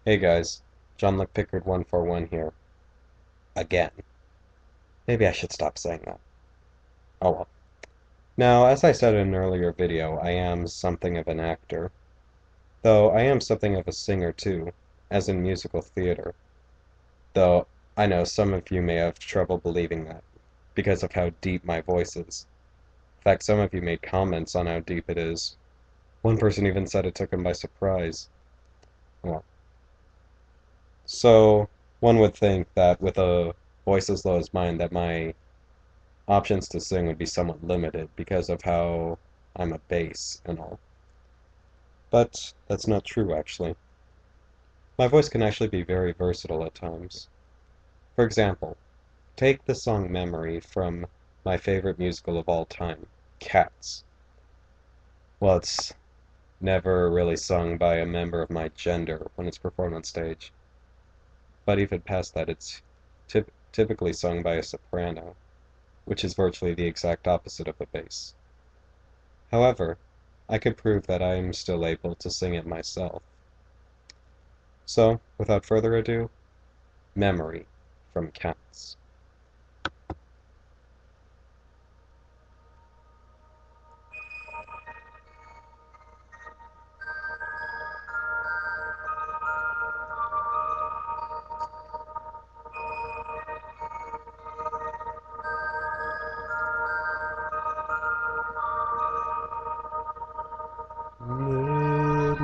Hey guys, John Luck Pickard 141 here. Again. Maybe I should stop saying that. Oh well. Now, as I said in an earlier video, I am something of an actor. Though I am something of a singer too, as in musical theater. Though I know some of you may have trouble believing that, because of how deep my voice is. In fact, some of you made comments on how deep it is. One person even said it took him by surprise. Well, so one would think that with a voice as low as mine, that my options to sing would be somewhat limited because of how I'm a bass and all. But that's not true, actually. My voice can actually be very versatile at times. For example, take the song Memory from my favorite musical of all time, Cats. Well, it's never really sung by a member of my gender when it's performed on stage. But even past that, it's typically sung by a soprano, which is virtually the exact opposite of a bass. However, I could prove that I am still able to sing it myself. So, without further ado, Memory from Cats.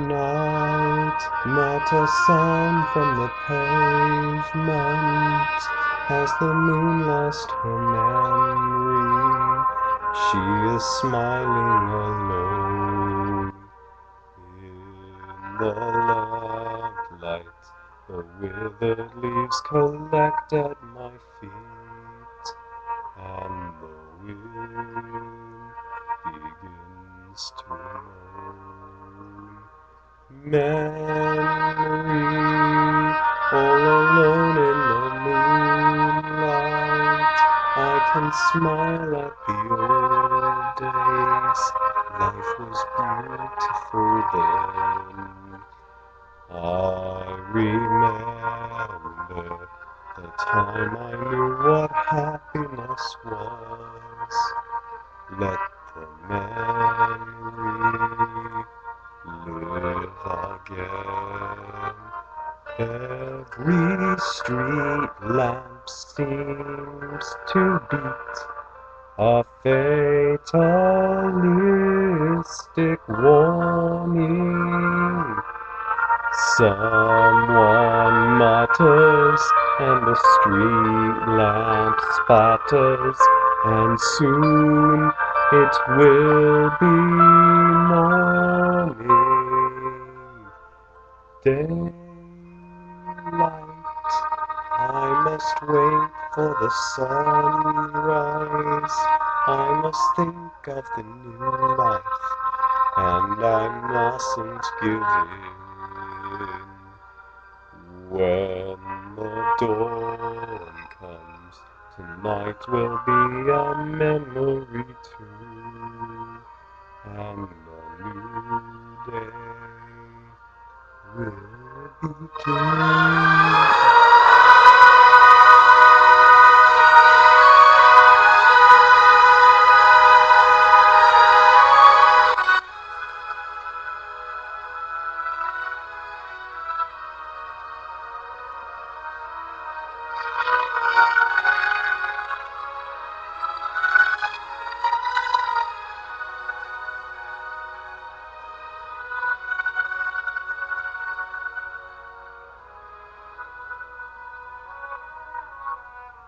Midnight, not a sound from the pavement. Has the moon lost her memory? She is smiling alone in the lamplight. The withered leaves collect at my feet, and the wind begins to moan. Memory, all alone in the moonlight, I can smile at the old days. Life was beautiful then. I remember the time I knew what happiness was. Let the memory live again. Every street lamp seems to beat a fatalistic warning. Someone mutters and the street lamp spatters, and soon it will be morning. Daylight, I must wait for the sunrise. I must think of the new life, and I mustn't give in. When the dawn comes, tonight will be a memory too, and a new day will begin.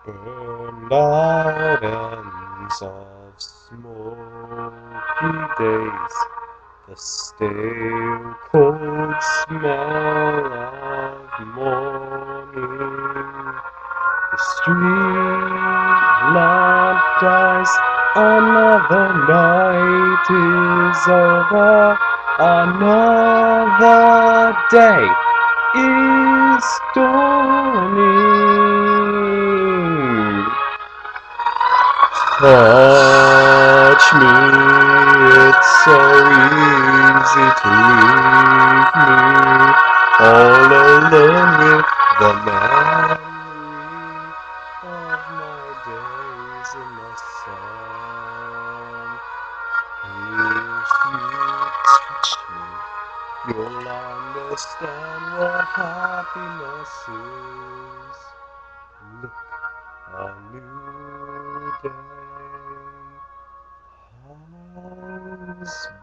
Burned out ends of smoky days, the stale cold smell of morning. The street lamp dies, another night is over, another day is dawning. Touch me, it's so easy to leave me all alone with the memory of my days in the sun. If you touch me, you'll understand what happiness is. Look, a new day has